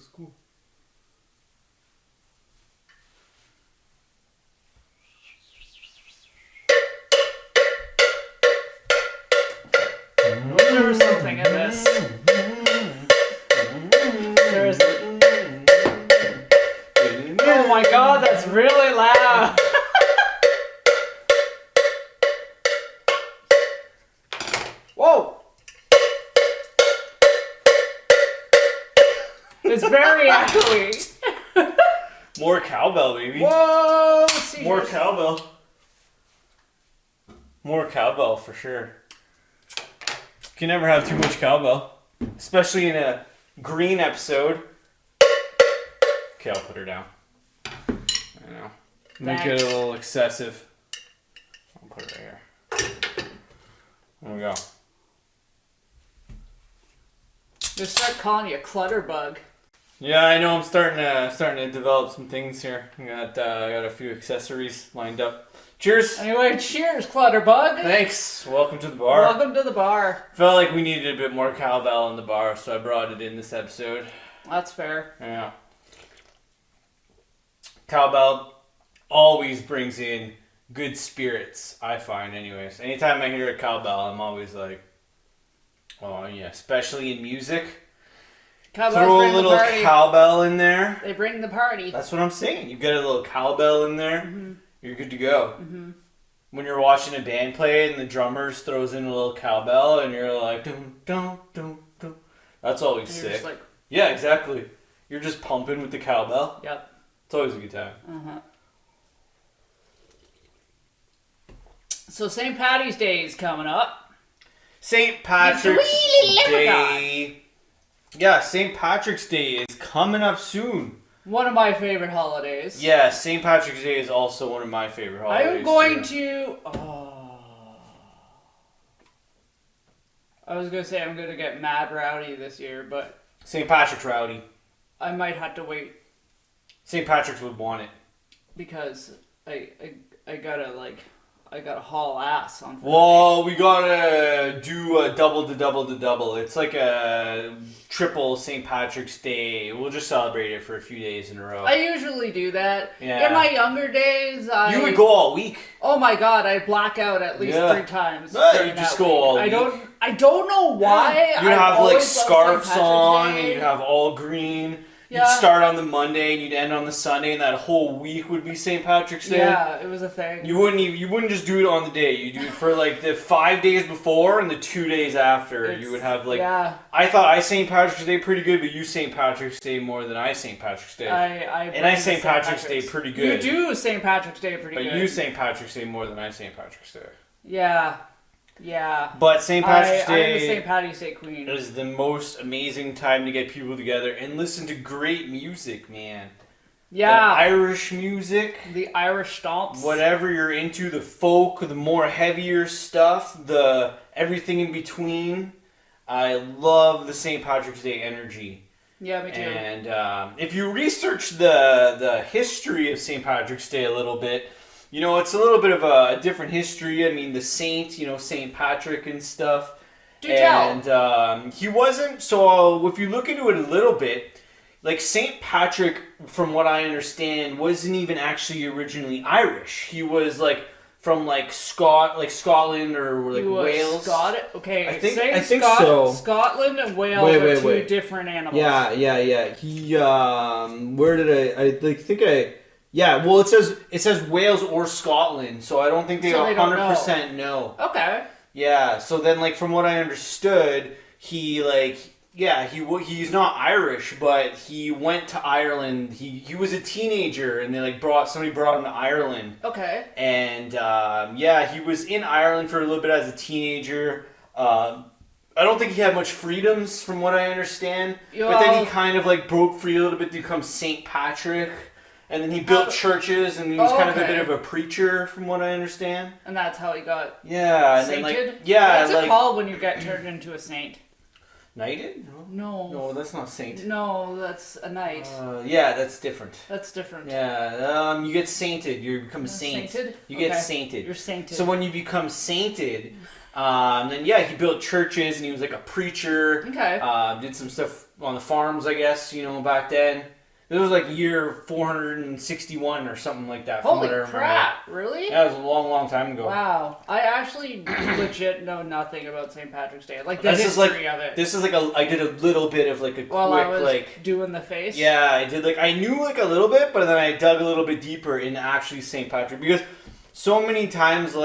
looks cool. There was something in this. There's. Oh my god, that's really loud. Whoa. It's very echoey. More cowbell, baby. Whoa! More cowbell. More cowbell for sure. You can never have too much cowbell, especially in a green episode. Okay, I'll put her down. I know. Make it a little excessive. I'll put it right here. There we go. They start calling you a clutterbug. Yeah, I know. I'm starting to develop some things here. I got a few accessories lined up. Cheers. Anyway, cheers, clutterbug. Thanks. Welcome to the bar. Welcome to the bar. Felt like we needed a bit more cowbell in the bar, so I brought it in this episode. That's fair. Yeah. Cowbell always brings in good spirits, I find anyways. Anytime I hear a cowbell, I'm always like, oh yeah, especially in music. Cowbells Throw a little cowbell in there. They bring the party. That's what I'm saying. You get a little cowbell in there, you're good to go. When you're watching a band play and the drummers throws in a little cowbell and you're like, dum, dum, dum, dum. That's always And sick. just like, Yeah, exactly. You're just pumping with the cowbell. yep. It's always a good time. So St. Paddy's Day is coming up. St. Patrick's Day. Yeah, St. Patrick's Day is coming up soon. One of my favorite holidays. Yeah, St. Patrick's Day is also one of my favorite holidays. I'm going to... I was going to say I'm going to get mad rowdy this year, but... St. Patrick's rowdy. I might have to wait. St. Patrick's would want it. Because I gotta haul ass on Friday. Well, we gotta do a double to double to double. It's like a triple St. Patrick's Day. We'll just celebrate it for a few days in a row. I usually do that. Yeah. In my younger days, You would go all week. Oh my god, I black out at least 3 times. No, you just go all week. I don't know why. You'd have like scarves St. Patrick's on, Day. and you'd have all green. Yeah. You'd start on the Monday and you'd end on the Sunday, and that whole week would be St. Patrick's Day. Yeah, it was a thing. You wouldn't just do it on the day. You do it for like the 5 days before and the 2 days after. You would have like. Yeah. I thought I St. Patrick's Day pretty good, but you St. Patrick's Day more than I St. Patrick's Day. I St. Patrick's Day pretty good. You do St. Patrick's Day pretty good. But you St. Patrick's Day more than I St. Patrick's Day. Yeah. Yeah. But St. Patrick's Day I'm the St. Paddy's Day queen. is the most amazing time to get people together and listen to great music, man. Yeah. The Irish music. The Irish stomps. Whatever you're into, the folk, the more heavier stuff, the everything in between. I love the St. Patrick's Day energy. Yeah, me too. And if you research the history of St. Patrick's Day a little bit, you know, it's a little bit of a different history. I mean, the saint, you know, St. Patrick and stuff. Do tell. And he wasn't, so if you look into it a little bit, like St. Patrick, from what I understand, wasn't even actually originally Irish. He was like from like Scotland or like Wales. Okay, I think so. Scotland and Wales are two different animals. Yeah. He where did I yeah, well, it says Wales or Scotland, so I don't think they 100% know. Okay. Yeah, so then like from what I understood, he's not Irish, but he went to Ireland. He was a teenager, and they like somebody brought him to Ireland. Okay. And he was in Ireland for a little bit as a teenager. I don't think he had much freedoms, from what I understand. But then he kind of like broke free a little bit to become St. Patrick. And then he built churches, and he was kind of a bit of a preacher, from what I understand. And that's how he got sainted? What's it called when you get turned into a saint? Knighted? No. No, that's not saint. No, that's a knight. Yeah, that's different. That's different. Yeah, you get sainted. You become a saint. Sainted? You get sainted. You're sainted. So when you become sainted, then he built churches, and he was like a preacher. Okay. Did some stuff on the farms, I guess, back then. It was like year 461 or something like that. Holy crap! Really? Yeah, it was a long, long time ago. Wow. I actually legit know nothing about St. Patrick's Day. Like the This is history of it. This is like I did a little bit of like a While quick I was like doing the face. Yeah, I did I knew like a little bit, but then I dug a little bit deeper into actually St. Patrick, because so many times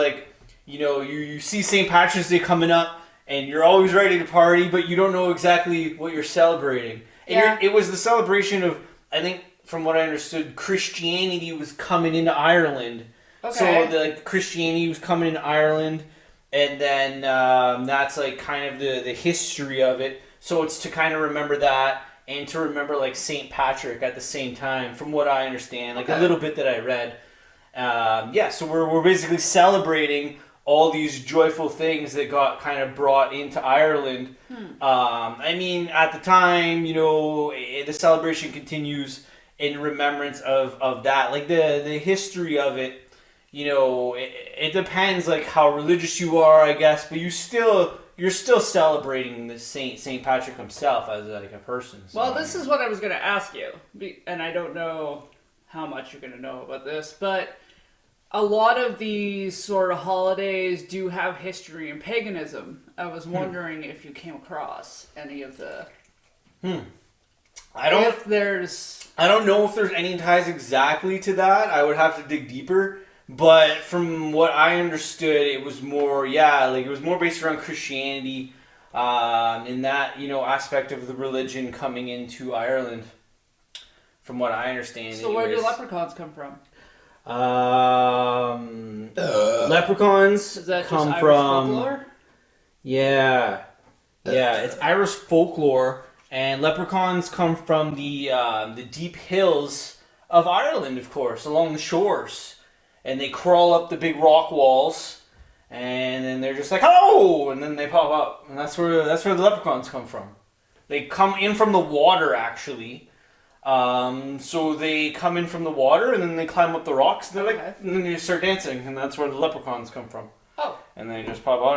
you see St. Patrick's Day coming up and you're always ready to party, but you don't know exactly what you're celebrating. And it was the celebration of, I think, from what I understood, Christianity was coming into Ireland. Okay. So Christianity was coming into Ireland, and then that's like kind of the history of it. So it's to kind of remember that, and to remember like St. Patrick at the same time, from what I understand, like a little bit that I read. So we're basically celebrating all these joyful things that got kind of brought into Ireland. I mean, at the time, the celebration continues in remembrance of that. Like the history of it, it depends like how religious you are, I guess, but you're still celebrating the Saint Patrick himself as like a person. So. Well, this is what I was going to ask you, and I don't know how much you're going to know about this, but a lot of these sort of holidays do have history in paganism. I was wondering if you came across any of the... I don't know if there's any ties exactly to that. I would have to dig deeper. But from what I understood, it was more, it was more based around Christianity, in that, aspect of the religion coming into Ireland. From what I understand. So where do leprechauns come from? Leprechauns Is that come just Irish from folklore? Yeah, it's Irish folklore, and leprechauns come from the deep hills of Ireland, of course, along the shores, and they crawl up the big rock walls, and then they're just like, "Hello!" and then they pop up, and that's where the leprechauns come from. They come in from the water, actually. So they come in from the water, and then they climb up the rocks, and and then they start dancing, and that's where the leprechauns come from. Oh. And they just pop out,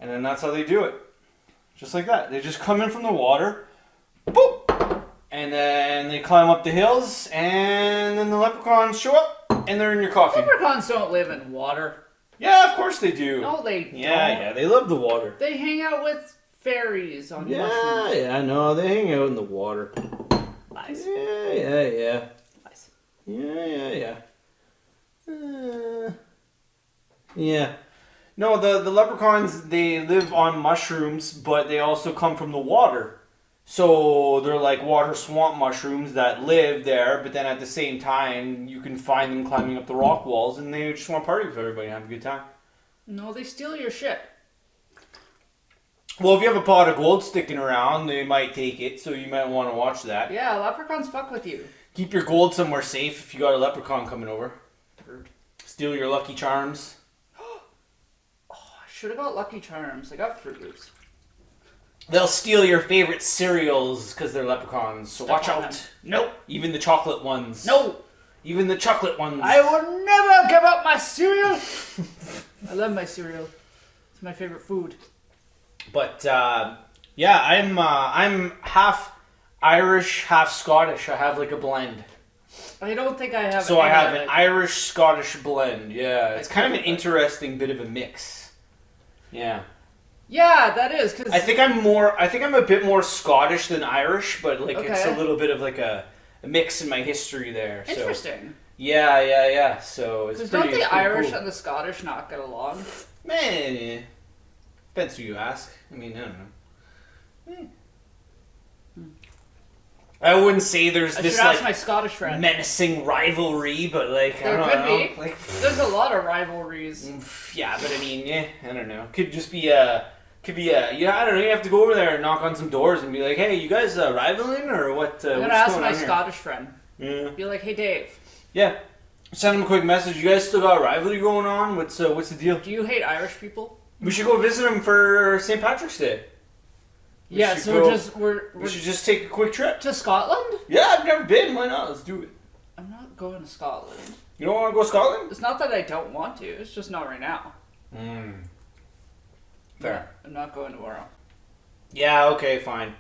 and then that's how they do it. Just like that. They just come in from the water, boop, and then they climb up the hills, and then the leprechauns show up, and they're in your coffee. Leprechauns don't live in water. Yeah, of course they do. No, they don't. Yeah, they love the water. They hang out with fairies on mushrooms. Yeah, no, they hang out in the water. Nice. Yeah. Nice. Yeah. Yeah. No, the leprechauns, they live on mushrooms, but they also come from the water. So they're like water swamp mushrooms that live there, but then at the same time, you can find them climbing up the rock walls, and they just want to party with everybody and have a good time. No, they steal your shit. Well, if you have a pot of gold sticking around, they might take it, so you might want to watch that. Yeah, leprechauns fuck with you. Keep your gold somewhere safe if you got a leprechaun coming over. Steal your Lucky Charms. I should have got Lucky Charms. I got Fruit Loops. They'll steal your favorite cereals because they're leprechauns, so watch out. Nope. Even the chocolate ones. No. Even the chocolate ones. I will never give up my cereal. I love my cereal. It's my favorite food. But I'm half Irish, half Scottish. I have like a blend. I don't think I have. So I have an Irish-Scottish blend. Yeah, it's kind of an interesting bit of a mix. Yeah. Yeah, that is because I think I'm a bit more Scottish than Irish, but like it's a little bit of like a mix in my history there. So. Interesting. Yeah. So it's don't the Irish cool. and the Scottish not get along? Man, depends who you ask. I mean, I don't know. I wouldn't say there's I this should ask like my Scottish friend. menacing rivalry, but like There I could don't know. be. Like, There's a lot of rivalries. yeah, but I mean, I don't know. Could just be a. I don't know. You have to go over there and knock on some doors and be like, "Hey, you guys rivaling or what?" I'm gonna what's ask going my on here? Scottish friend. Yeah. Be like, "Hey, Dave. Yeah. Send him a quick message. You guys still got a rivalry going on? What's the deal? Do you hate Irish people?" We should go visit him for St. Patrick's Day. We should just take a quick trip to Scotland. Yeah, I've never been. Why not? Let's do it. I'm not going to Scotland. You don't want to go to Scotland? It's not that I don't want to. It's just not right now. Fair. I'm not going tomorrow. Yeah, okay, fine.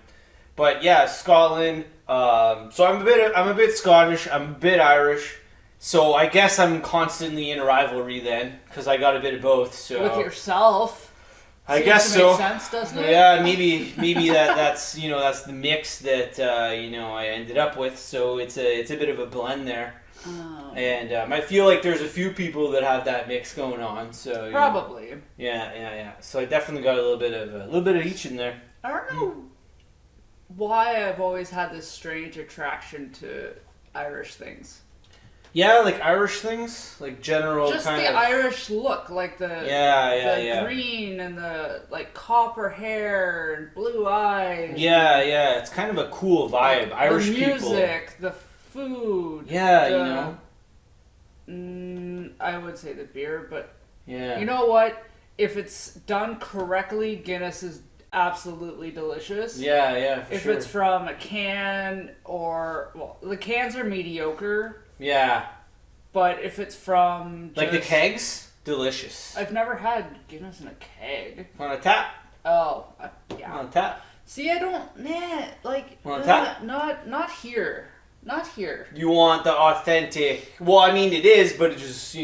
But yeah, Scotland. So I'm a bit Scottish. I'm a bit Irish. So I guess I'm constantly in a rivalry then, because I got a bit of both. So With yourself. I Seems guess to so. Make sense, doesn't it? Yeah, maybe that's that's the mix that I ended up with. So it's a bit of a blend there. Oh. And I feel like there's a few people that have that mix going on. So Probably. Yeah. So I definitely got a little bit of each in there. I don't know why I've always had this strange attraction to Irish things. Yeah, like Irish things, like general Just kind the of Irish look, like the green and the like copper hair and blue eyes. Yeah. It's kind of a cool vibe. The Irish music, people. the food. Yeah, I would say the beer, but Yeah. you know what? If it's done correctly, Guinness is absolutely delicious. Yeah, for If sure. it's from a can the cans are mediocre. Yeah. But if it's from Like the kegs, delicious. I've never had Guinness in a keg. On a tap. Oh, yeah. On a tap. See, I don't, On a tap? not here. Not here. You want the authentic. Well, I mean it is, but it just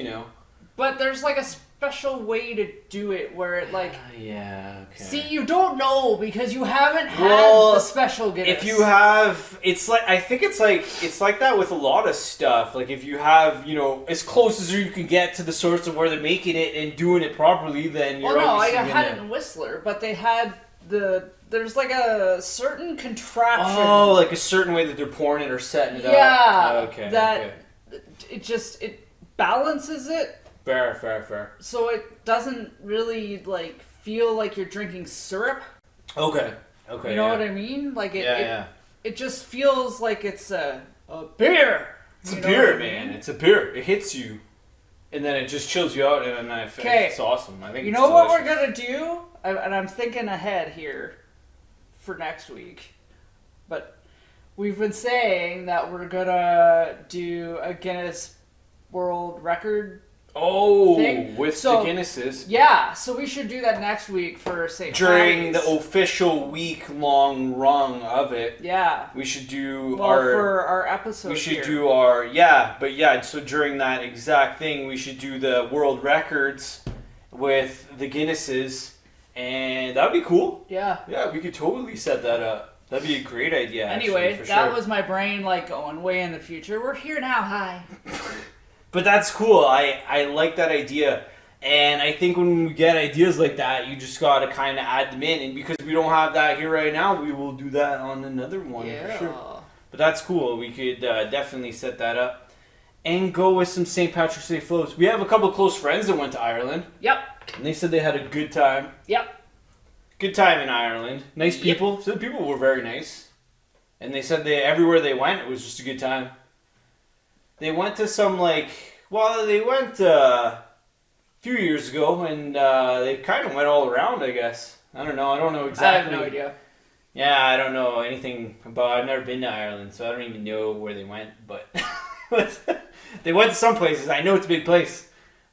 But there's like a special way to do it where it like. Yeah. Okay. See, you don't know because you haven't had the special Guinness. If you have, it's like I think it's like that with a lot of stuff. Like if you have, as close as you can get to the source of where they're making it and doing it properly, then you're. Well, no, I obviously had it in Whistler, but they had there's like a certain contraption. Oh, like a certain way that they're pouring it or setting it up. Yeah. Okay. That it balances it. Fair. So it doesn't really like feel like you're drinking syrup. Okay. You know what I mean? Like Yeah. it just feels like it's a beer. It's a beer, man. It's a beer. It hits you, and then it just chills you out, and then it's awesome. I think you it's know what we're delicious. gonna do, and I'm thinking ahead here for next week, but we've been saying that we're gonna do a Guinness World Record. Thing. With the Guinnesses. Yeah, so we should do that next week for St. During Patty's. the official week-long run of it. Yeah. We should do for our episode. We should here. do so during that exact thing, we should do the world records with the Guinnesses, and that'd be cool. Yeah. Yeah, we could totally set that up. That'd be a great idea. Anyway, actually, for that sure. was my brain like going way in the future. We're here now, hi. But that's cool. I like that idea. And I think when we get ideas like that, you just got to kind of add them in. And because we don't have that here right now, we will do that on another one for sure. But that's cool. We could definitely set that up. And go with some St. Patrick's Day flows. We have a couple close friends that went to Ireland. Yep. And they said they had a good time. Yep. Good time in Ireland. Nice people. Yep. So the people were very nice. And they said everywhere they went, it was just a good time. They went to some they went a few years ago, and they kind of went all around, I guess. I don't know exactly. I have no idea. Yeah, I don't know anything about. I've never been to Ireland, so I don't even know where they went. But they went to some places. I know it's a big place,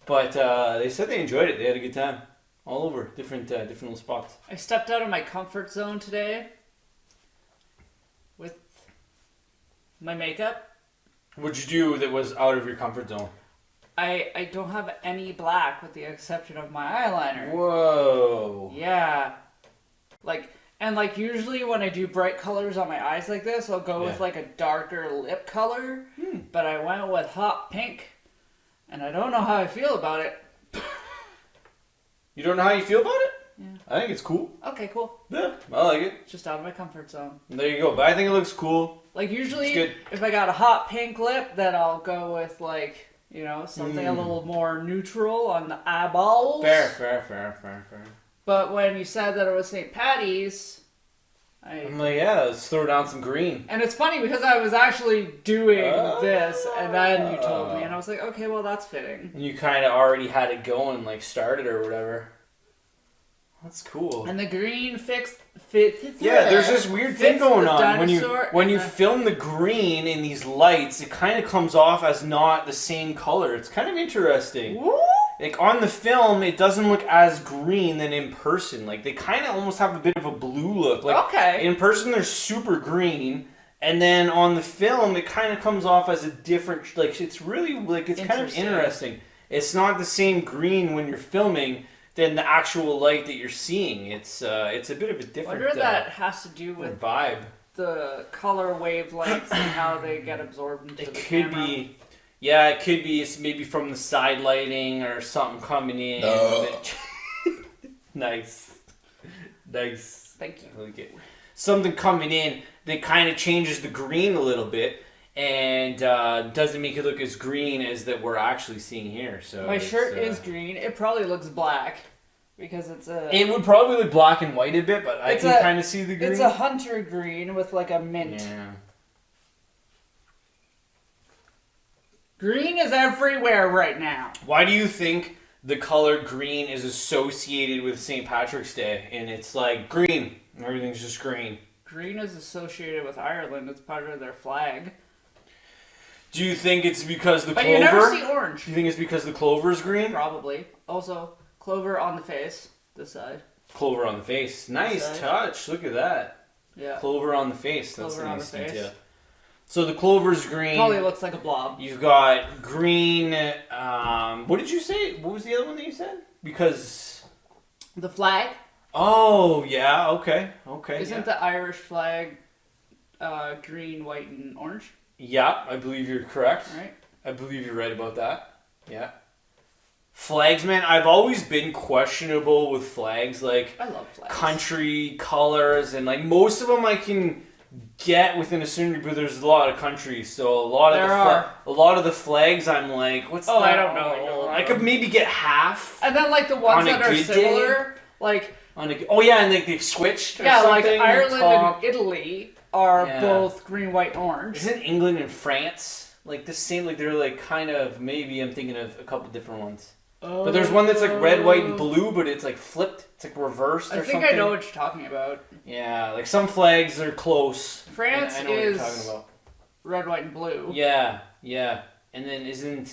but they said they enjoyed it. They had a good time, all over different little spots. I stepped out of my comfort zone today with my makeup. What'd you do that was out of your comfort zone? I don't have any black with the exception of my eyeliner. Whoa. Yeah. Usually when I do bright colors on my eyes like this, I'll go with like a darker lip color. But I went with hot pink. And I don't know how I feel about it. You don't know how you feel about it? Yeah. I think it's cool. Okay, cool. Yeah, I like it. Just out of my comfort zone. There you go. But I think it looks cool. Like usually, It's good. if I got a hot pink lip, then I'll go with something a little more neutral on the eyeballs. Fair. But when you said that it was St. Patty's, I'm like, yeah, let's throw down some green. and it's funny because I was actually doing this, and then you told me, and I was like, okay, well that's fitting. And you kind of already had it going, started or whatever. That's cool. And the green fit. Yeah, there's this weird thing going on when you the film the green in these lights. It kind of comes off as not the same color. It's kind of interesting. Woo! like on the film, it doesn't look as green than in person. Like they kind of almost have a bit of a blue look. Like Okay. in person, they're super green, and then on the film, it kind of comes off as a different. Like it's really like it's kind of interesting. It's not the same green when you're filming than the actual light that you're seeing. It's a bit of a different. I wonder if that has to do with vibe. The color wavelengths and how they get absorbed into the camera. Be. Yeah, it could be. It's maybe from the side lighting or something coming in. Nice. Thank you. Okay. Something coming in that kind of changes the green a little bit and doesn't make it look as green as that we're actually seeing here. So my shirt is green. It probably looks black because it's a. It would probably look black and white a bit, but I can kind of see the green. It's a hunter green with like a mint. Yeah. Green is everywhere right now. Why do you think the color green is associated with St. Patrick's Day? And it's like green. Everything's just green. Green is associated with Ireland. It's part of their flag. Do you think it's because the clover? But you never see orange. Do you think it's because the clover is green? Probably. Also, clover on the face. This side. Clover on the face. Nice touch. Look at that. Yeah. Clover on the face. That's clover a nice detail. Face. So the clover's green. Probably looks like a blob. You've got green. What did you say? What was the other one that you said? Because the flag. Oh yeah. Okay. Isn't the Irish flag green, white, and orange? Yeah, I believe you're correct. Right. I believe you're right about that. Yeah. Flags, man. I've always been questionable with flags. Like I love flags. Country colors and like most of them I can get within a certain degree, but there's a lot of countries, so a lot of the flags I'm like, what's that? I don't know. I could maybe get half. And then like the ones that are similar, like and like they've switched. Or like something, Ireland and Italy are both green, white, orange. Isn't England and France like the same? Like they're like kind of maybe I'm thinking of a couple different ones. But there's one that's like red, white, and blue, but it's like flipped. It's like reversed or something. I think I know what you're talking about. Yeah, like some flags are close. France I know is what you're talking about. Red, white, and blue. Yeah. And then isn't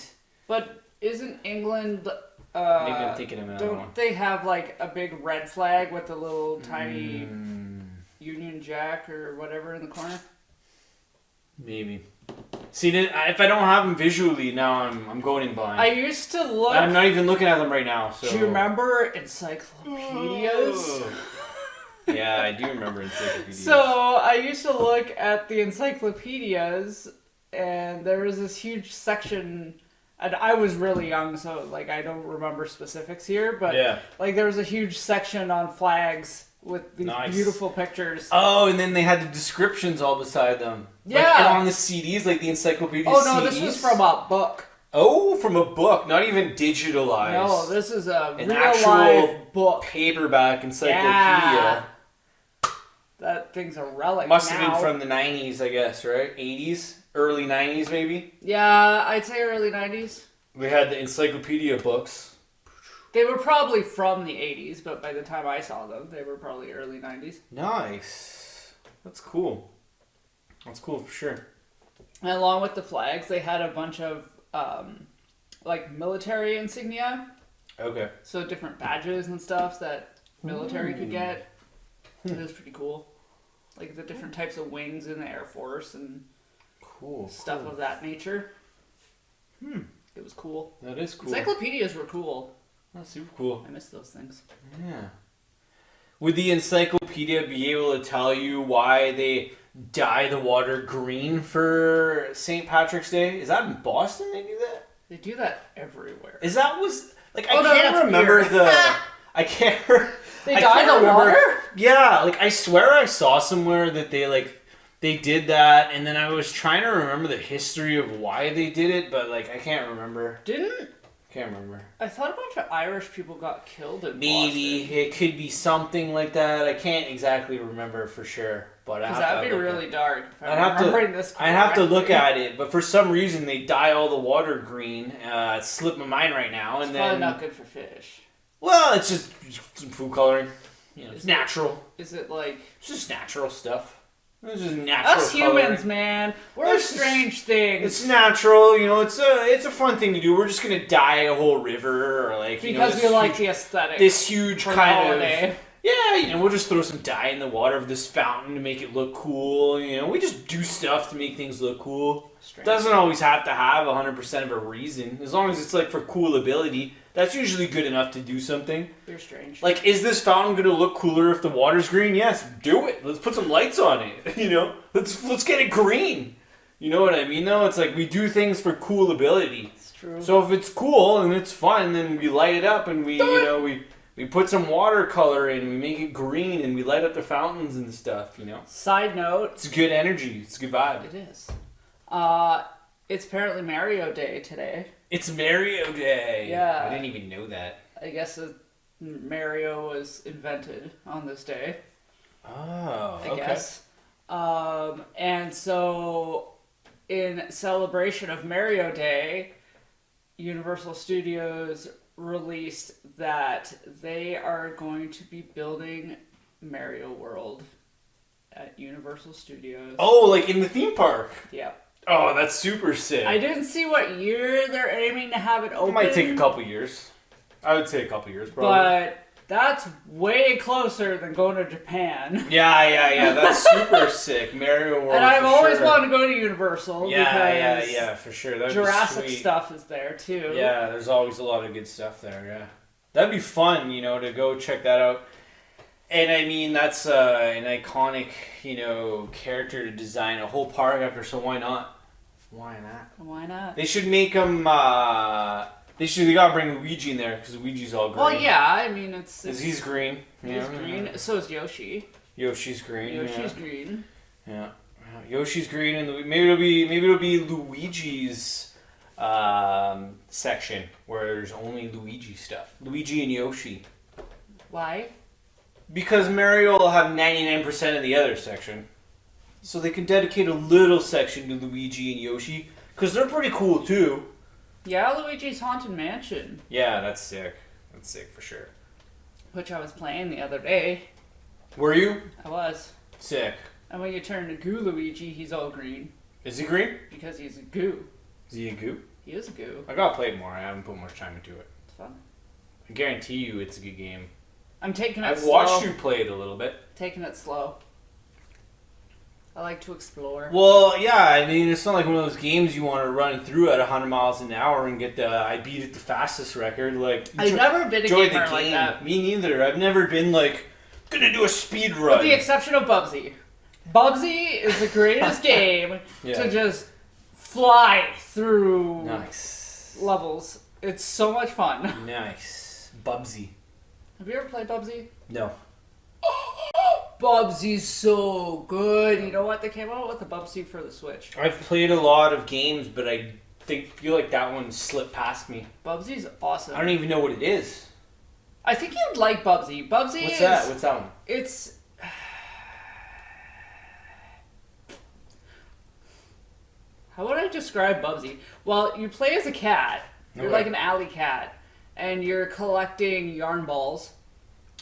England... maybe I'm thinking of another one. Don't they have like a big red flag with a little tiny Union Jack or whatever in the corner? Maybe. See, if I don't have them visually, now I'm going in blind. I used to look... I'm not even looking at them right now. So. Do you remember encyclopedias? Yeah, I do remember encyclopedias. So, I used to look at the encyclopedias, and there was this huge section... And I was really young, so like I don't remember specifics here, but like there was a huge section on flags with these beautiful pictures. Oh, and then they had the descriptions all beside them. Yeah. Like, and on the CDs, like the encyclopedia CDs. Oh, no, this was from a book. Oh, from a book, not even digitalized. No, this is an actual live book. Paperback encyclopedia. Yeah. That thing's a relic. Must have been from the 90s, I guess, right? 80s? Early 90s, maybe? Yeah, I'd say early 90s. We had the encyclopedia books. They were probably from the 80s, but by the time I saw them, they were probably early 90s. Nice. That's cool. That's cool for sure. And along with the flags, they had a bunch of like military insignia. Okay. So different badges and stuff that military could get. It was pretty cool. Like the different types of wings in the Air Force and stuff of that nature. It was cool. That is cool. Encyclopedias were cool. That's super cool. I miss those things. Yeah. Would the encyclopedia be able to tell you why they dye the water green for St. Patrick's Day? Is that in Boston they do that? They do that everywhere. Is that I can't remember I can't. They dye the water? Yeah, like I swear I saw somewhere that they did that, and then I was trying to remember the history of why they did it, but like I can't remember. Can't remember. I thought a bunch of Irish people got killed in Maybe Boston. it could be something like that. I can't exactly remember for sure, but that'd be really dark. I'd have to look at it, but for some reason they dye all the water green. It slipped my mind right now, it's probably not good for fish. Well, it's just some food coloring. You know, it's natural. Is it like... It's just natural stuff. It's just natural Us humans, coloring. man, we're It's just- strange things. It's natural, you know. It's a fun thing to do. We're just gonna dye a whole river, or like because this we like huge- the aesthetic. this huge for the kind holiday. of yeah. You know, we'll just throw some dye in the water of this fountain to make it look cool. You know, we just do stuff to make things look cool. Strange. Doesn't always have to have 100% of a reason. As long as it's like for cool ability, that's usually good enough to do something. You're strange. Like, is this fountain gonna look cooler if the water's green? Yes, do it. Let's put some lights on it. You know, let's get it green. You know what I mean? Though it's like we do things for cool ability. It's true. So if it's cool and it's fun, then we light it up and we put some watercolor in, we make it green, and we light up the fountains and stuff. You know, Side note, it's good energy. It's a good vibe. it is. It's apparently Mario Day today. It's Mario Day. Yeah. I didn't even know that. I guess Mario was invented on this day. Oh, I guess. And so, in celebration of Mario Day, Universal Studios released that they are going to be building Mario World at Universal Studios. Oh, like in the theme park. Yeah. Oh, that's super sick. I didn't see what year they're aiming to have it open. It might take a couple years. I would say a couple years, probably. But that's way closer than going to Japan. Yeah. That's super sick. Mario World. And I've for always sure. wanted to go to Universal because Yeah, for sure. That'd Jurassic be sweet. stuff is there too. Yeah, there's always a lot of good stuff there. Yeah, that'd be fun. You know, to go check that out. And I mean, that's an iconic, you know, character to design a whole park after. So why not? Why not? Why not? They should make them. They gotta bring Luigi in there because Luigi's all green. Well, yeah. I mean, it's He's green. he's green. So is Yoshi. Yoshi's green. Yoshi's green. Yeah. Yoshi's green, and maybe it'll be Luigi's section where there's only Luigi stuff. Luigi and Yoshi. Why? Because Mario will have 99% of the other section. So they can dedicate a little section to Luigi and Yoshi. Because they're pretty cool too. Yeah, Luigi's Haunted Mansion, Yeah, that's sick. That's sick for sure. which I was playing the other day. Were you? I was. Sick. And when you turn to Goo Luigi, he's all green Is he green? because he's a goo. Is he a goo? He is a goo. I gotta play it more. I haven't put much time into it. It's fun. I guarantee you it's a good game. I'm taking it I've slow. watched you play it a little bit. Taking it slow. I like to explore. Well, yeah, I mean, it's not like one of those games you want to run through at 100 miles an hour and get the I beat it the fastest record. Like, I've never been a enjoy gamer the like game. that. Me neither. I've never been like, gonna do a speed run. With the exception of Bubsy. Bubsy is the greatest game Yeah. to just fly through Nice. levels. It's so much fun. Nice. Bubsy. Have you ever played Bubsy? No. Bubsy's so good. You know what? They came out with a Bubsy for the Switch. I've played a lot of games, but I feel like that one slipped past me. Bubsy's awesome. I don't even know what it is. I think you'd like Bubsy. Bubsy What's is... that? What's that one? It's... How would I describe Bubsy? Well, you play as a cat. You're Okay. like an alley cat. And you're collecting yarn balls.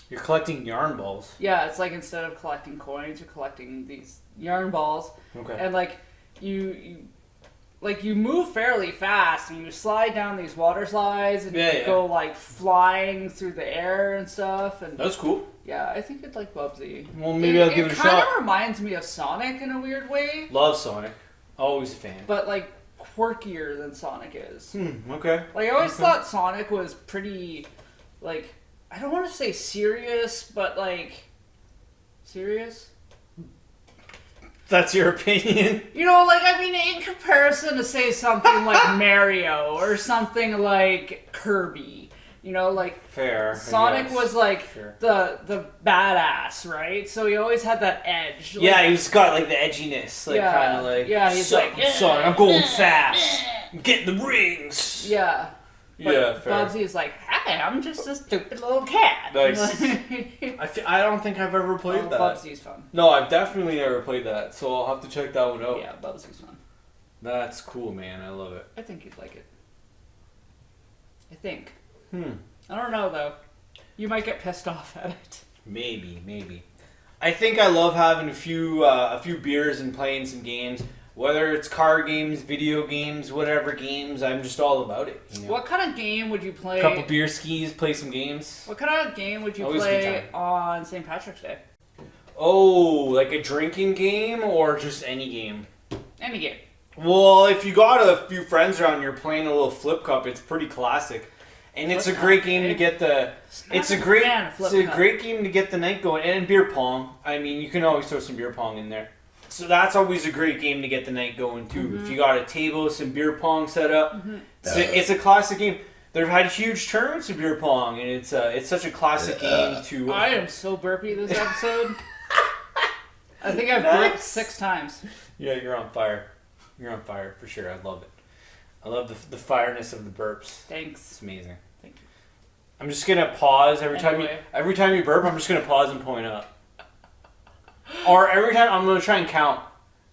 You're collecting yarn balls. Yeah, it's like instead of collecting coins, you're collecting these yarn balls. Okay. And like you move fairly fast and you slide down these water slides and Yeah, you yeah. go like flying through the air and stuff. And That's cool. yeah, I think you'd like Bubsy. Well, maybe I'll give it a It kind shot. of reminds me of Sonic in a weird way, Love Sonic. Always a fan. but like quirkier than Sonic is. Okay. Like I always thought Sonic was pretty, like, I don't want to say serious, but like serious. That's your opinion. You know, like, I mean, in comparison to, say, something like Mario or something like Kirby, you know, like, Fair. I Sonic guess. was, like, Sure. the badass, right? So he always had that edge. Like, Yeah, he's got like the edginess, like Yeah. kind of like. Yeah, he's "Sup, like, Sonic, I'm going fast. I'm getting the rings. Yeah. But Yeah, fair. Bubsy is like, hi, I'm just a stupid little cat. Nice. I don't think I've ever played that. Bubsy's fun. No, I've definitely never played that, so I'll have to check that one out. Yeah, Bubsy's fun. That's cool, man. I love it. I think you'd like it. I think. Hmm. I don't know, though. You might get pissed off at it. Maybe. I think I love having a few beers and playing some games. Whether it's card games, video games, whatever games, I'm just all about it. You know? What kind of game would you play? A couple beer skis, play some games. What kind of game would you Always a good play time. on St. Patrick's Day? Oh, like a drinking game or just any game? Any game. Well, if you got a few friends around and you're playing a little flip cup, it's pretty classic. And it's a great game to get the. It's a great game to get the night going. And beer pong. I mean, you can always throw some beer pong in there. So that's always a great game to get the night going too. Mm-hmm. If you got a table, some beer pong set up, it's a classic game. They've had huge tournaments of beer pong, and it's such a classic game to. I am so burpy this episode. I think I've burped 6 times. Yeah, you're on fire. You're on fire for sure. I love it. I love the fireness of the burps. Thanks. It's amazing. Thank you. I'm just gonna pause every Anyway. time you burp. I'm just gonna pause and point up. Or every time I'm gonna try and count,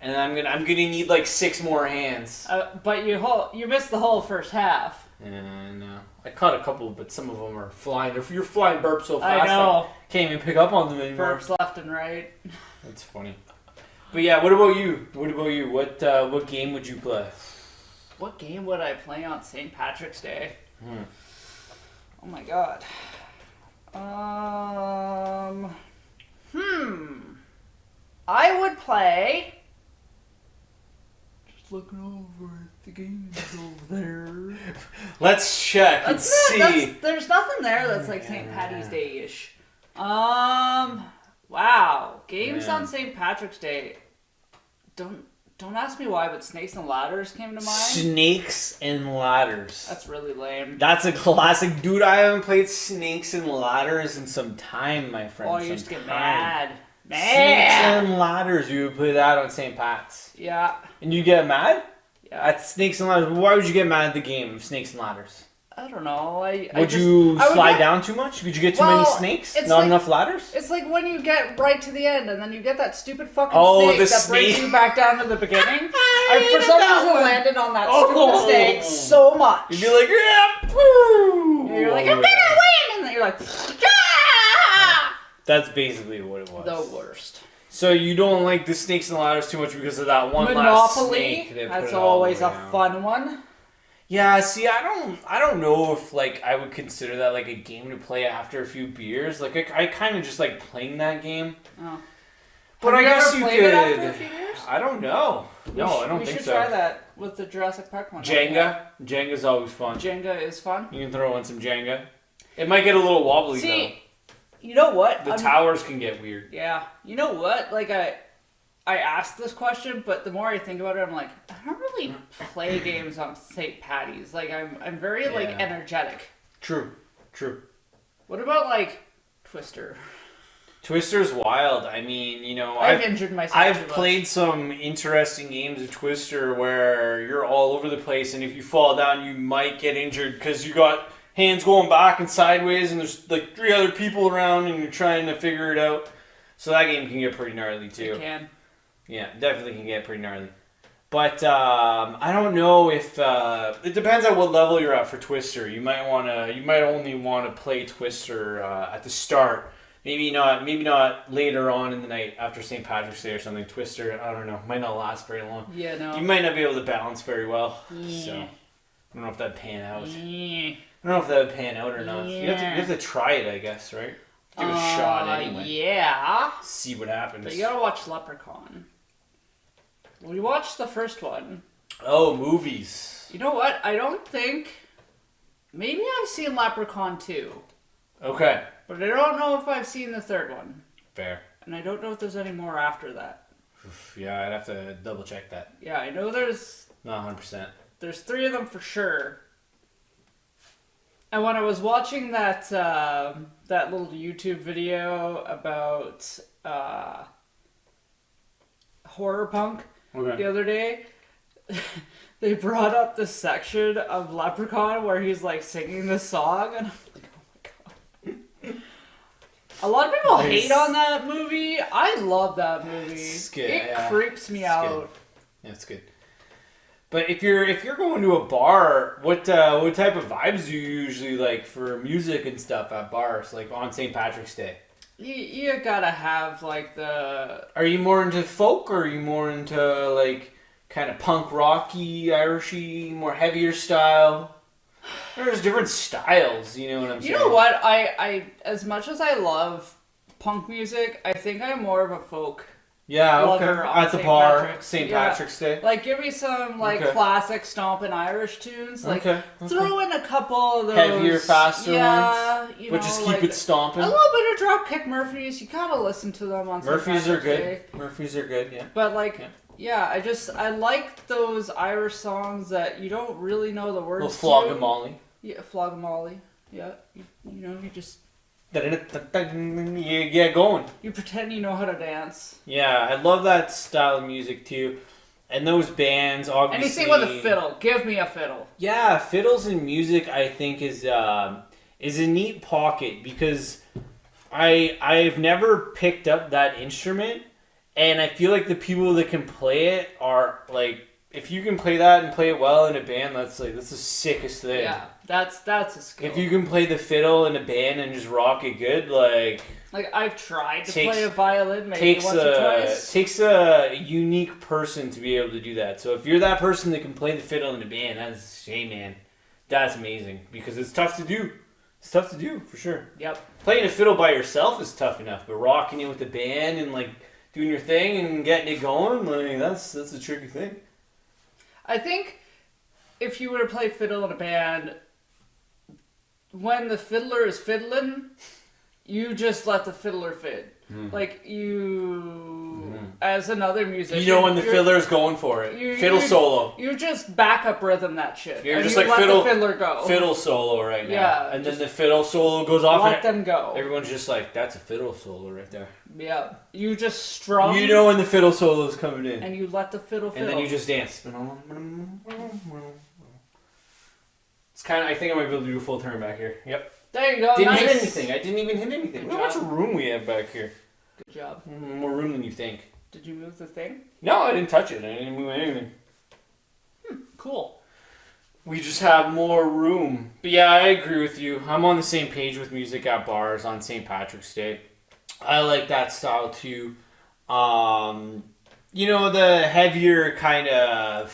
and then I'm gonna need like 6 more hands. But you missed the whole first half. And I caught a couple, but some of them are flying. You're flying burps so fast, I know. can't even pick up on them anymore. Burps left and right. That's funny. But yeah, what about you? What game would you play? What game would I play on St. Patrick's Day? Oh my god. I would play. Just looking over at the games over there. Let's check and see. There's nothing there that's like St. Patty's Day ish. Wow. Games on St. Patrick's Day. Don't ask me why, but Snakes and Ladders came to mind. Snakes and Ladders. That's really lame. That's a classic. Dude, I haven't played Snakes and Ladders in some time, my friend. Oh, you used to get mad. Snakes Mad! and Ladders. You would play that on St. Pat's. Yeah. And you get mad? Yeah. At Snakes and Ladders. Why would you get mad at the game of Snakes and Ladders? I don't know. Would you slide down too much? Did you get too many snakes? Not enough ladders? It's like when you get right to the end and then you get that stupid fucking snake the that brings snake. you back down to the beginning. I for some reason landed on that Oh. stupid snake so much. You'd be like, yeah, woo! You're like, I'm gonna win! And then you're like, ah! That's basically what it was. The worst. So you don't like the Snakes and Ladders too much because of that one last Monopoly. snake. That's always a fun one. Yeah, see, I don't know if like I would consider that like a game to play after a few beers. Like I kind of just like playing that game. Oh. But Have I guess ever you played could. it after a few years? I don't know. No, I don't think so. We should try that with the Jurassic Park one. Jenga. Jenga's always fun. Jenga is fun. You can throw in some Jenga. It might get a little wobbly though. You know what? The towers can get weird. Yeah. You know what? Like I asked this question, but the more I think about it, I'm like, I don't really play games on St. Patty's. Like I'm very like energetic. True. What about like Twister? Twister's wild. I mean, you know, I've injured myself. I've played some interesting games of Twister where you're all over the place, and if you fall down, you might get injured because you got hands going back and sideways, and there's like 3 other people around, and you're trying to figure it out. So that game can get pretty gnarly too. It can. Yeah, definitely can get pretty gnarly. But I don't know if it depends on what level you're at for Twister. You might only want to play Twister at the start. Maybe not later on in the night after St. Patrick's Day or something. Twister, I don't know, might not last very long. Yeah, no. You might not be able to balance very well. Yeah. So I don't know if that'd pan out. Yeah. I don't know if that would pan out or not. Yeah. You have to try it, I guess, right? Give it a shot anyway. Yeah. See what happens. But you gotta watch Leprechaun. We watched the first one. Oh, movies. You know what? I don't think... Maybe I've seen Leprechaun 2. Okay. But I don't know if I've seen the third one. Fair. And I don't know if there's any more after that. Yeah, I'd have to double check that. Yeah, I know there's... Not 100%. There's 3 of them for sure. And when I was watching that that little YouTube video about horror punk the other day, they brought up this section of Leprechaun where he's like singing this song, and I'm like, oh my god. A lot of people hate on that movie. I love that movie. It's good. It creeps me out. Good. Yeah, it's good. But if you're going to a bar, what type of vibes do you usually like for music and stuff at bars, like on St. Patrick's Day? You gotta have like the. Are you more into folk, or are you more into like kind of punk rocky, Irishy, more heavier style? There's different styles, you know what I'm saying? You know what? I as much as I love punk music, I think I'm more of a folk. Yeah, okay. Lover on At the St. bar, Patrick's. St. Yeah. Patrick's Day. Like, give me some like Okay. classic stomping Irish tunes. Like, Okay. throw in a couple of those Heavier, faster ones. but just keep like, it stomping. a little bit of Dropkick Murphys. You gotta listen to them on St. Murphys are Patrick's good. Day. Murphys are good, yeah. But like, Yeah. I like those Irish songs that you don't really know the words Little Flogging Molly. Yeah, Flog-a-Molly. Yeah, you just Yeah, going. you pretend you know how to dance. Yeah, I love that style of music too. And those bands, obviously. Anything with a fiddle. Give me a fiddle. Yeah, fiddles in music, I think, is a neat pocket because I've never picked up that instrument, and I feel like the people that can play it are like, if you can play that and play it well in a band, that's the sickest thing. Yeah, that's a skill. If you can play the fiddle in a band and just rock it good, like I've tried to Takes- play a violin maybe once or twice. takes a unique person to be able to do that. So if you're that person that can play the fiddle in a band, man, that's amazing because it's tough to do. It's tough to do for sure. Yep. Playing a fiddle by yourself is tough enough, but rocking it with the band and like doing your thing and getting it going, like that's a tricky thing. I think if you were to play fiddle in a band, when the fiddler is fiddling, you just let the fiddler fiddle. Like as another musician, You know when the fiddler's going for it. Fiddle solo. You just backup rhythm that shit. You're and just you like let fiddle, the fiddler go. Fiddle solo right now. Yeah, And then the fiddle solo goes off. Let them go. Everyone's just like, that's a fiddle solo right there. Yeah. You just strum. You know when the fiddle solo's coming in. And you let the fiddle fiddle. And then you just dance. It's kind of, I think I might be able to do a full turn back here. Yep. There you go. Didn't nice. hit anything. I didn't even hit anything. Good Look how much job. room we have back here. Good job. More room than you think. Did you move the thing? No, I didn't touch it. I didn't move anything. Cool. We just have more room. But yeah, I agree with you. I'm on the same page with music at bars on St. Patrick's Day. I like that style too. You know, the heavier kind of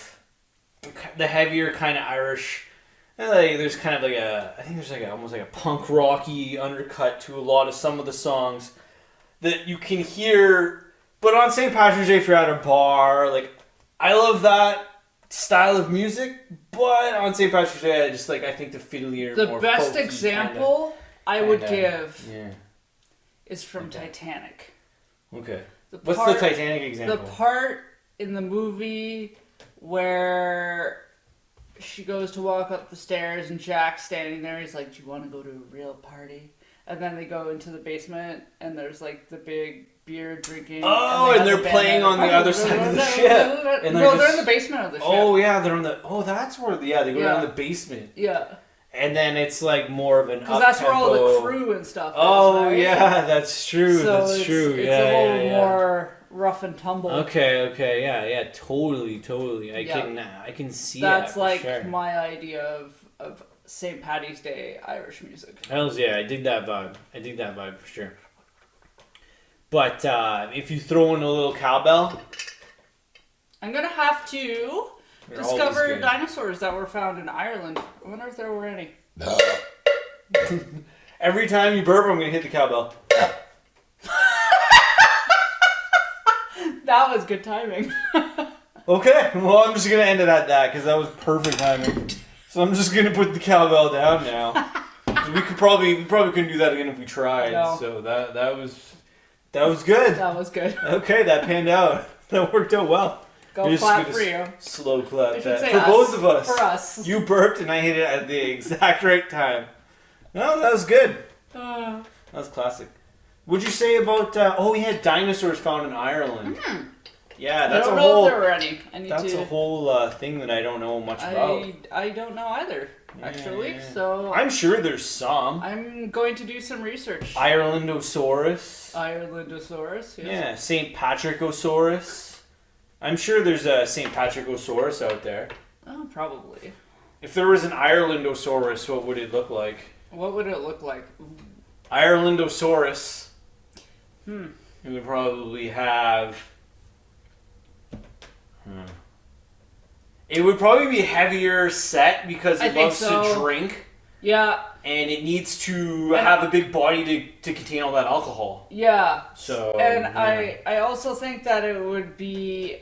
Irish. Like, there's kind of like I think there's like almost like a punk rocky undercut to a lot of some of the songs that you can hear. But on St. Patrick's Day, if you're at a bar, like, I love that style of music. But on St. Patrick's Day, I think the fiddlier, The more best folksy example I would kinda- give yeah. is from Okay. Titanic. Okay. The What's part- the Titanic example? The part in the movie where she goes to walk up the stairs and Jack's standing there. He's like, "Do you want to go to a real party?" And then they go into the basement and there's like the big beer drinking. Oh, they and have they're the band playing there. on the other side of the ship. And No, they're just- in the basement of the ship. Oh yeah, they're on the. Oh, that's where. Yeah, they go Yeah. down the basement, Yeah. and then it's like more of an. Because that's where all the up-tempo- crew and stuff is, Oh right? yeah, that's true. So that's it's, true. It's yeah, a little yeah. more rough and tumble. Okay, yeah, totally. Yeah. I can see That's that. For like sure. my idea of St. Paddy's Day Irish music. Hells yeah, I dig that vibe for sure. But if you throw in a little cowbell, I'm gonna have to they're always discover good. dinosaurs that were found in Ireland. I wonder if there were any. Every time you burp, I'm gonna hit the cowbell. That was good timing. Okay, well I'm just gonna end it at that because that was perfect timing. So I'm just gonna put the cowbell down now. 'Cause we probably couldn't do that again if we tried. No. So that was good. That was good. Okay, that panned out. That worked out well. Go You're just clap gonna for you. Slow clap I should that say for us. both of us. For us. You burped and I hit it at the exact right time. No, that was good. Uh, That was classic. What'd you say about? We had dinosaurs found in Ireland. Yeah, I that's don't a know whole. if there were any. I need That's to. a whole thing that I don't know much about. I don't know either, actually. Yeah. So I'm sure there's some. I'm going to do some research. Irelandosaurus. Irelandosaurus. Yes. Yeah, St. Patrickosaurus. I'm sure there's a St. Patrickosaurus out there. Oh, probably. If there was an Irelandosaurus, what would it look like? What would it look like? Irelandosaurus. It would probably have. It would probably be heavier set because I it think loves so. to drink. Yeah, And it needs to have a big body to contain all that alcohol. yeah. So, And yeah. I also think that it would be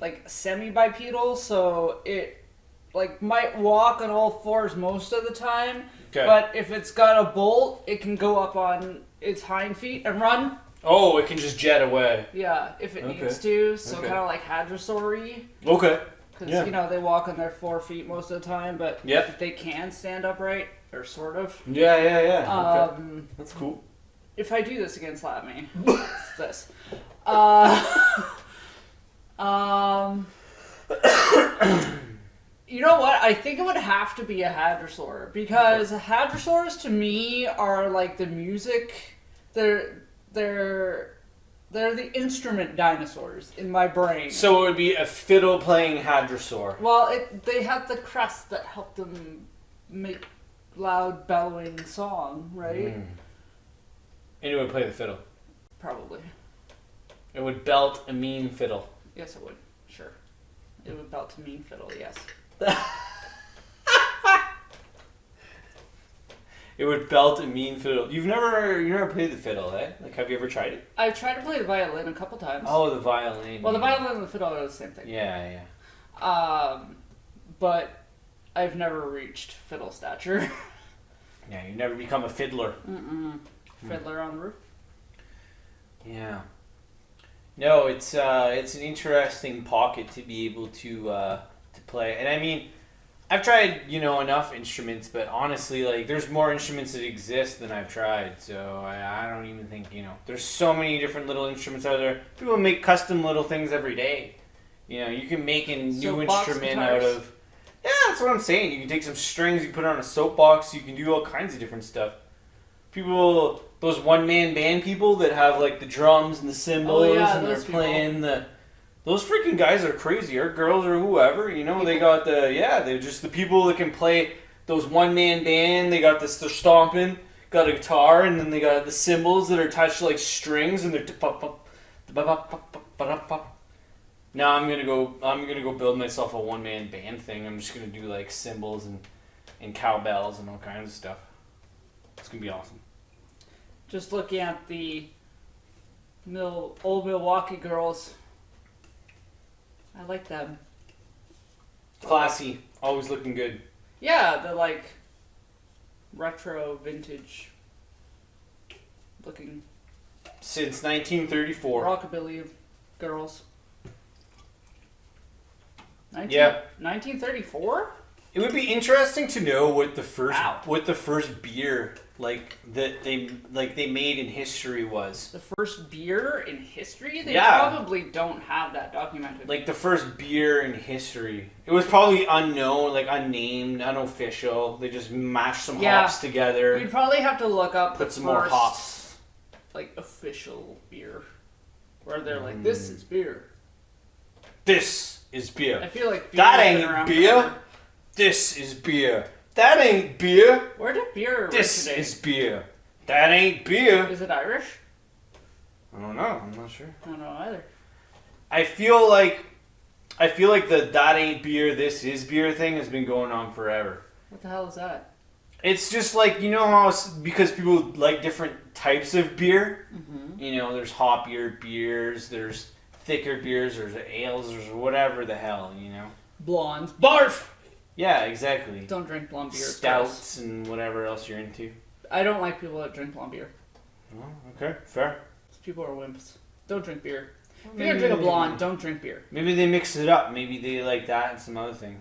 like semi-bipedal, so it like might walk on all fours most of the time. Okay. But if it's got a bolt, it can go up on its hind feet and run. Oh, it can just jet away. Yeah, if it Okay. needs to. So Okay. kind of like hadrosaur-y. Okay. Because, Yeah. you know, they walk on their 4 feet most of the time, but Yep. they can stand upright, or sort of. Yeah. Okay. That's cool. If I do this again, slap me. It's this. You know what? I think it would have to be a hadrosaur, because hadrosaurs to me are like the music. They're the instrument dinosaurs in my brain. So it would be a fiddle playing hadrosaur. Well, they have the crest that helped them make loud bellowing song, right? And it would play the fiddle. Probably. It would belt a mean fiddle. Yes, it would. Sure. It would belt to mean fiddle, yes. It would belt a mean fiddle. You never played the fiddle, eh? Like, have you ever tried it? I've tried to play the violin a couple times. Oh, the violin. Well, the yeah. violin and the fiddle are the same thing. Yeah. But I've never reached fiddle stature. Yeah, you never become a fiddler. Fiddler on the roof. Yeah. No, it's an interesting pocket to be able to play. And I mean, I've tried, enough instruments, but honestly, like, there's more instruments that exist than I've tried. So I don't even think, there's so many different little instruments out there. People make custom little things every day. You can make a new Soapbox instrument guitars. out of. Yeah, that's what I'm saying. You can take some strings, you can put it on a soapbox, you can do all kinds of different stuff. People, those one-man band people that have like the drums and the cymbals and they're those people. playing those freaking guys are crazy, or girls or whoever, they got they're just the people that can play those one-man band. They got this, they're stomping, got a guitar, and then they got the cymbals that are touched like strings, and they're now I'm gonna go build myself a one-man band thing. I'm just gonna do like cymbals and cowbells and all kinds of stuff. It's gonna be awesome. Just looking at the old Milwaukee girls. I like them. Classy, always looking good. Yeah, they're like retro, vintage looking Since 1934. rockabilly girls. Yeah. 1934? It would be interesting to know what the first Wow. beer that they made in history was. The first beer in history? They Yeah. probably don't have that documented. Like the first beer in history. It was probably unknown, like unnamed, unofficial. They just mashed some hops together, You'd probably have to look up put the some first, more hops. like, official beer. Where they're like, this is beer. This is beer. I feel like beer That has been ain't around beer. forever. This is beer. That ain't beer. Where did beer This originate? is beer. That ain't beer. Is it Irish? I don't know. I'm not sure. I don't know either. I feel like the that ain't beer, this is beer thing has been going on forever. What the hell is that? It's just like, how because people like different types of beer. Mm-hmm. There's hoppier beers, there's thicker beers, there's ales, there's whatever the hell, Blondes. Barf! Yeah, exactly. Don't drink blonde beer. it's gross. Stouts and whatever else you're into. I don't like people that drink blonde beer. Oh, okay, fair. Those people are wimps. Don't drink beer. If you're gonna drink a blonde, don't drink beer. Maybe they mix it up. Maybe they like that and some other thing.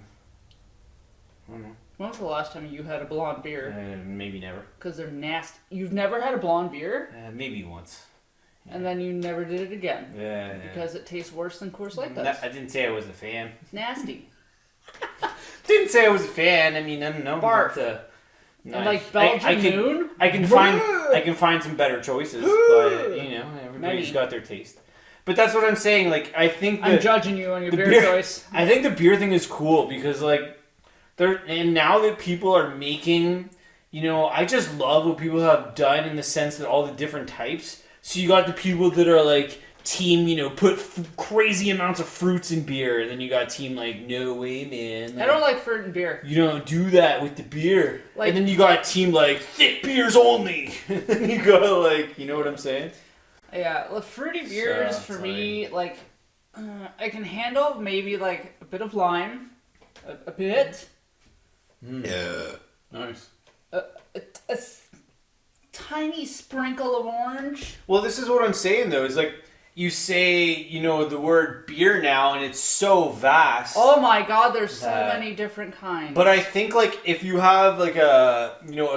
I don't know. When was the last time you had a blonde beer? Maybe never. Because they're nasty. You've never had a blonde beer? Maybe once. And then you never did it again. Yeah. Because it tastes worse than Coors Light does. I didn't say I was a fan. It's nasty. Didn't say I was a fan. I mean, I don't know. Barf. But, And like Belgian Moon? I can find some better choices, but everybody's Many. got their taste. But that's what I'm saying. Like, I think I'm judging you on your the beer beer- choice. I think the beer thing is cool because and now that people are making, I just love what people have done in the sense that all the different types. So you got the people that are like team, put crazy amounts of fruits in beer, and then you got team like, no way, man. Like, I don't like fruit in beer. You don't do that with the beer. Like, and then you got team like thick beers only. And then you got like, you know what I'm saying? Yeah, well, fruity beers for me, like, I can handle maybe like a bit of lime, a bit. Yeah. Nice. A tiny sprinkle of orange. Well, this is what I'm saying though. Is like you say, the word beer now, and it's so vast. Oh my God, there's so many different kinds. But I think like if you have like a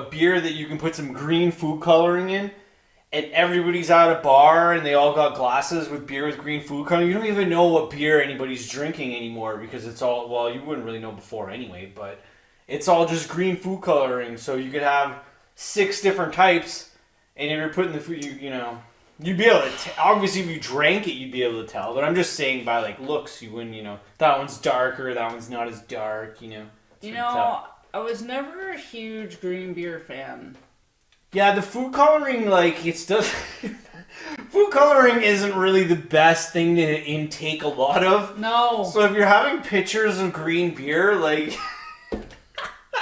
beer that you can put some green food coloring in, and everybody's at a bar and they all got glasses with beer with green food coloring, you don't even know what beer anybody's drinking anymore because it's all, well, you wouldn't really know before anyway, but it's all just green food coloring. So you could have 6 different types, and if you're putting the food, you'd be able to obviously if you drank it, you'd be able to tell. But I'm just saying by like looks, you wouldn't, that one's darker, that one's not as dark, I was never a huge green beer fan. Yeah, the food coloring, like, it's still... food coloring isn't really the best thing to intake a lot of. No. So if you're having pictures of green beer, like...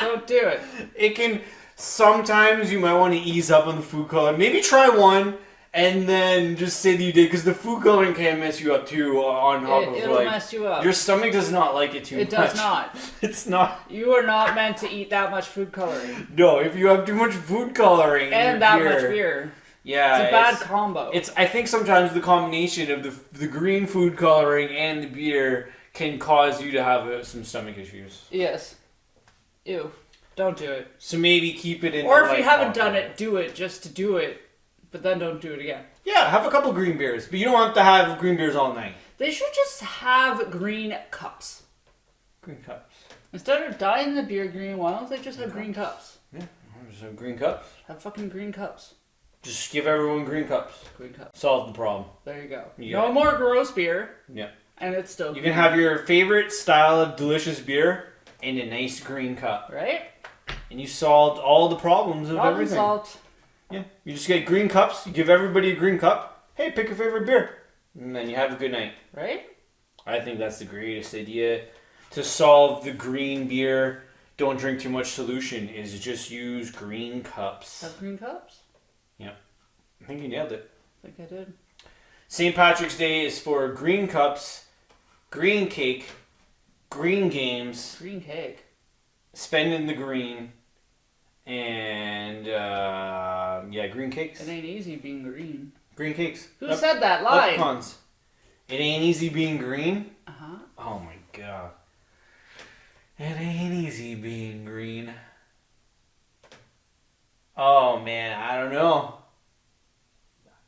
don't do it. It can... Sometimes you might want to ease up on the food coloring. Maybe try one, and then just say that you did, because the food coloring can mess you up, too, on top of, it'll mess you up. Your stomach does not like it too much. It does not. It's not... You are not meant to eat that much food coloring. No, if you have too much food coloring and that much beer. Yeah, it's a bad combo. I think sometimes the combination of the green food coloring and the beer can cause you to have some stomach issues. Yes. Ew. Don't do it. So maybe keep it in. Or if you haven't done it, do it just to do it, but then don't do it again. Yeah, have a couple green beers, but you don't have to have green beers all night. They should just have green cups. Green cups. Instead of dyeing the beer green, why don't they just have green cups? Yeah, just have green cups. Have fucking green cups. Just give everyone green cups. Green cups. Solve the problem. There you go. Yeah. No more gross beer. Yeah. And it's still You green. can have your favorite style of delicious beer in a nice green cup. Right? And you solved all the problems of everything. Solved. Yeah. You just get green cups. You give everybody a green cup. Hey, pick your favorite beer. And then you have a good night. Right? I think that's the greatest idea to solve the green beer, don't drink too much solution, is just use green cups. Have green cups? Yeah. I think you nailed it. I think I did. St. Patrick's Day is for green cups, green cake, green games, Green cake. spending the green, and green cakes. It ain't easy being green. Green cakes. Who said that? Lie. Leprechauns. It ain't easy being green? Uh-huh. Oh my god. It ain't easy being green. Oh man, I don't know.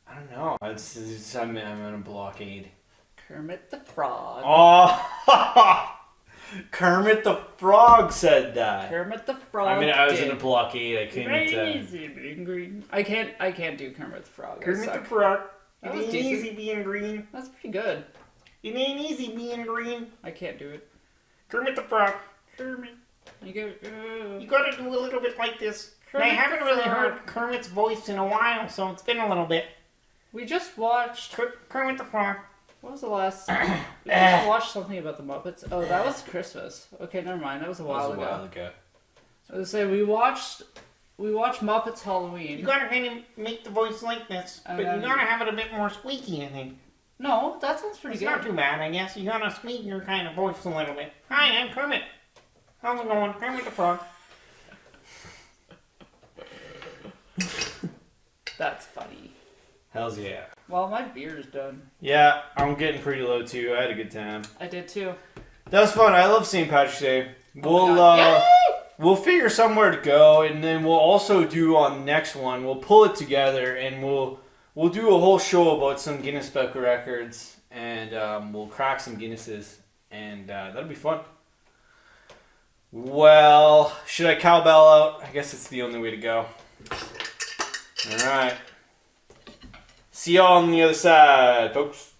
I'm in a blockade. Kermit the Frog. Oh, Kermit the Frog said that. Kermit the Frog. I was in a blockade. I couldn't. Easy being green. I can't do Kermit the Frog. Kermit the Frog. That It was ain't decent. easy being green. That's pretty good. It ain't easy being green. I can't do it. Kermit the Frog. Kermit. You go. You gotta do a little bit like this. Kermit I haven't the really Frog. heard Kermit's voice in a while, so it's been a little bit. We just watched. Kermit the Frog. What was the last? We just watched something about the Muppets. Oh, that was Christmas. Okay, never mind. That was a while ago. I was gonna say we watched Muppets Halloween. You gotta kind of make the voice like this, but you gotta have it a bit more squeaky, I think. No, that sounds pretty It's good. not too bad, I guess. You gotta squeak your kind of voice a little bit. Hi, I'm Kermit. How's it going? Kermit the Frog. That's funny. Hells yeah. Well, my beer's done. Yeah, I'm getting pretty low too. I had a good time. I did too. That was fun. I love St. Patrick's Day. Yay! We'll figure somewhere to go, and then we'll also do on the next one. We'll pull it together, and we'll do a whole show about some Guinness Book of Records, and we'll crack some Guinnesses, and that'll be fun. Well, should I cowbell out? I guess it's the only way to go. All right. See y'all on the other side, folks.